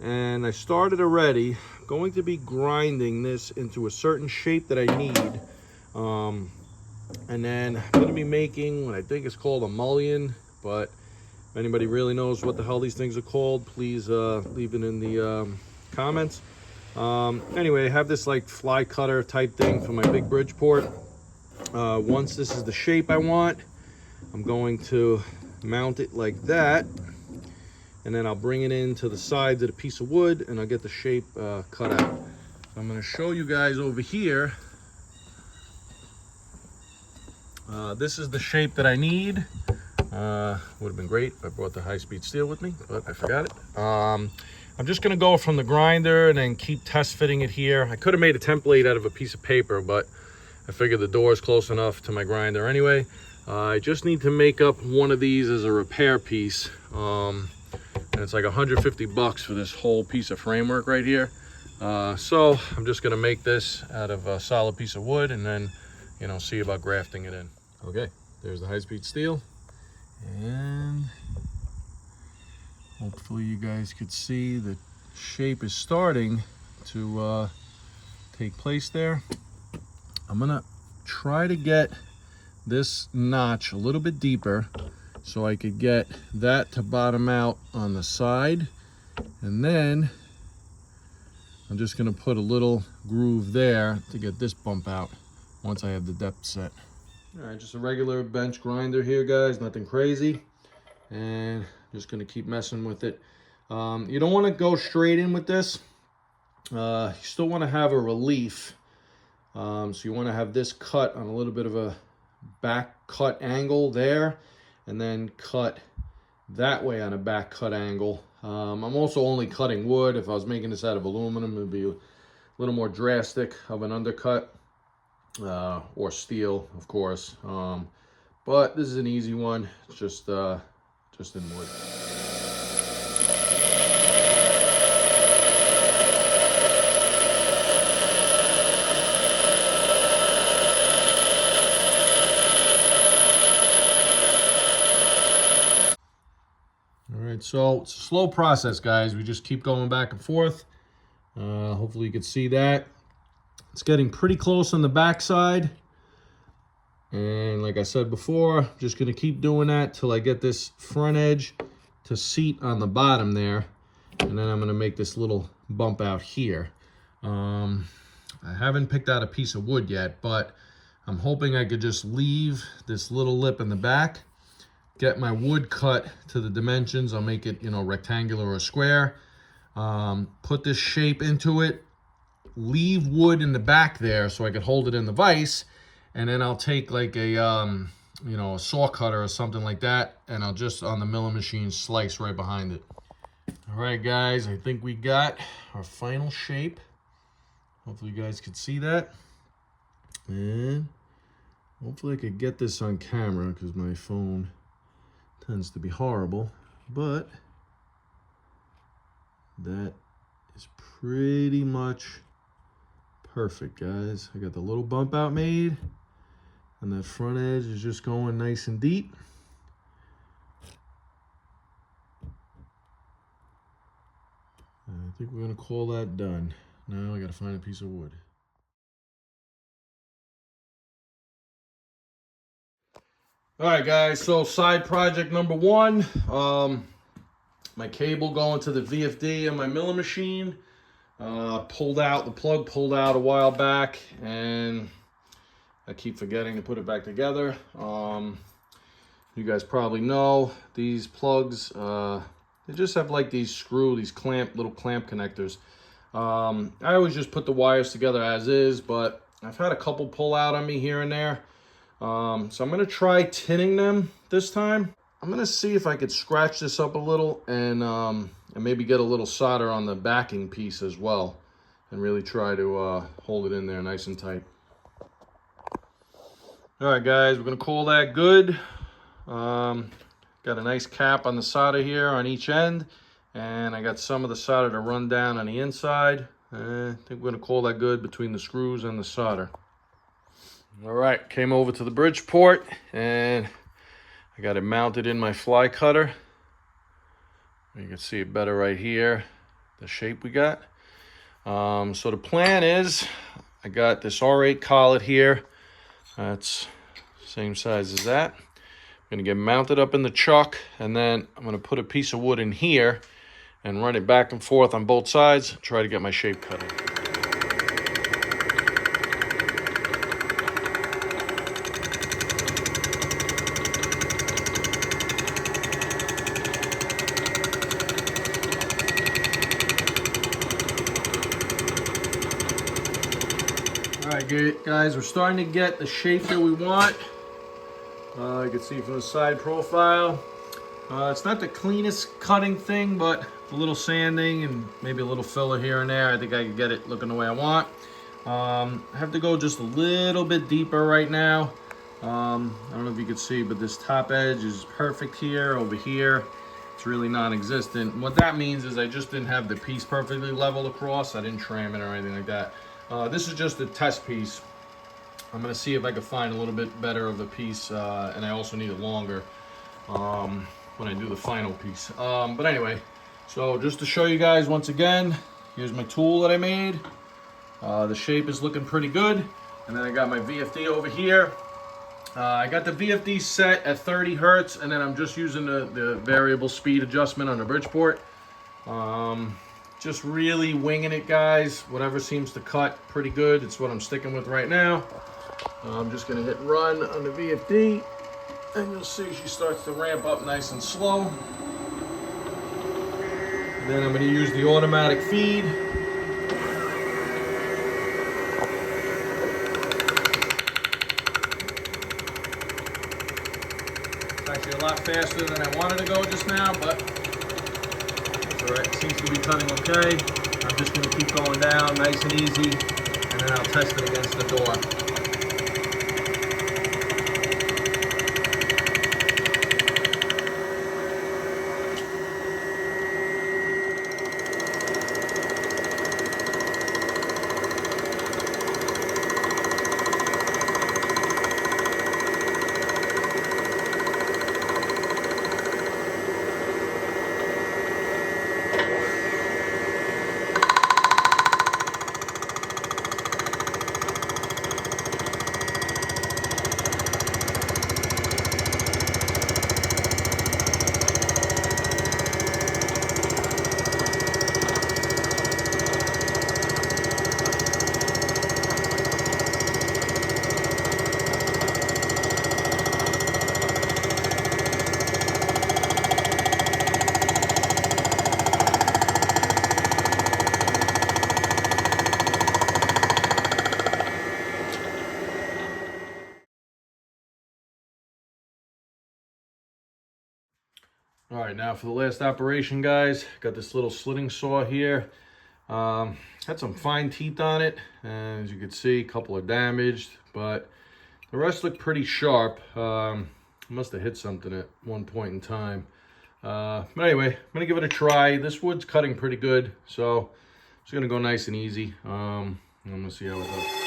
and I started already. I'm going to be grinding this into a certain shape that I need. And then I'm going to be making what I think is called a mullion, but if anybody really knows what the hell these things are called, please leave it in the comments. Anyway, I have this like fly cutter type thing for my big Bridgeport. Once this is the shape I want, I'm going to mount it like that, and then I'll bring it into the sides of the piece of wood and I'll get the shape cut out. So I'm going to show you guys over here. This is the shape that I need. Would have been great if I brought the high-speed steel with me, but I forgot it. I'm just going to go from the grinder and then keep test fitting it here. I could have made a template out of a piece of paper, but I figured the door is close enough to my grinder anyway. I just need to make up one of these as a repair piece. And it's like 150 bucks for this whole piece of framework right here. So I'm just going to make this out of a solid piece of wood and then, you know, see about grafting it in. Okay, there's the high-speed steel. And hopefully you guys could see the shape is starting to take place there. I'm gonna try to get this notch a little bit deeper so I could get that to bottom out on the side, and then I'm just gonna put a little groove there to get this bump out once I have the depth set. All right, just a regular bench grinder here, guys, nothing crazy. And just gonna keep messing with it. You don't wanna go straight in with this. You still wanna have a relief. So you wanna have this cut on a little bit of a back cut angle there, and then cut that way on a back cut angle. I'm also only cutting wood. If I was making this out of aluminum, it would be a little more drastic of an undercut. Or steel, of course, but this is an easy one. It's just in wood. All right, so it's a slow process, guys. We just keep going back and forth. Hopefully you can see that. It's getting pretty close on the back side. And like I said before, I'm just gonna keep doing that till I get this front edge to seat on the bottom there. And then I'm gonna make this little bump out here. I haven't picked out a piece of wood yet, but I'm hoping I could just leave this little lip in the back, get my wood cut to the dimensions. I'll make it, you know, rectangular or square. Put this shape into it, leave wood in the back there so I could hold it in the vise, and then I'll take like a you know, a saw cutter or something like that, and I'll just on the milling machine slice right behind it. All right, guys, I think we got our final shape. Hopefully you guys could see that, and hopefully I could get this on camera because my phone tends to be horrible, but that is pretty much perfect, guys. I got the little bump out made, and that front edge is just going nice and deep. I think we're gonna call that done. Now I gotta find a piece of wood. All right, guys, so side project number one, my cable going to the VFD on my milling machine. The plug pulled out a while back, and I keep forgetting to put it back together. You guys probably know these plugs, they just have like these little clamp connectors. I always just put the wires together as is, but I've had a couple pull out on me here and there. So I'm gonna try tinning them this time. I'm gonna see if I could scratch this up a little and maybe get a little solder on the backing piece as well, and really try to hold it in there nice and tight. All right, guys, we're gonna call that good. Got a nice cap on the solder here on each end, and I got some of the solder to run down on the inside. I think we're gonna call that good between the screws and the solder. All right, came over to the Bridgeport, and I got it mounted in my fly cutter. You can see it better right here. the shape we got. So the plan is, I got this R8 collet here. That's same size as that. I'm gonna get mounted up in the chuck, and then I'm gonna put a piece of wood in here and run it back and forth on both sides, try to get my shape cut in. All right, guys, we're starting to get the shape that we want. You can see from the side profile. It's not the cleanest cutting thing, but a little sanding and maybe a little filler here and there. I think I can get it looking the way I want. I have to go just a little bit deeper right now. I don't know if you can see, but this top edge is perfect here. Over here, it's really non-existent. What that means is I just didn't have the piece perfectly level across. I didn't tram it or anything like that. This is just a test piece. I'm gonna see if I can find a little bit better of a piece, and I also need it longer when I do the final piece. But anyway, so just to show you guys once again, here's my tool that I made. The shape is looking pretty good. And then I got my VFD over here. I got the VFD set at 30 Hertz, and then I'm just using the variable speed adjustment on the Bridgeport. Just really winging it, guys. Whatever seems to cut pretty good, it's what I'm sticking with right now. I'm just gonna hit run on the VFD, and you'll see she starts to ramp up nice and slow. And then I'm gonna use the automatic feed. It's actually a lot faster than I wanted to go just now, but it's all right. It seems to be cutting okay. I'm just gonna keep going down nice and easy, and then I'll test it against the door. All right, now for the last operation, guys, got this little slitting saw here. Had some fine teeth on it, and as you can see, a couple are damaged, but the rest look pretty sharp. Must have hit something at one point in time. But anyway, I'm gonna give it a try. This wood's cutting pretty good, so I'm just gonna go nice and easy. I'm gonna see how it goes.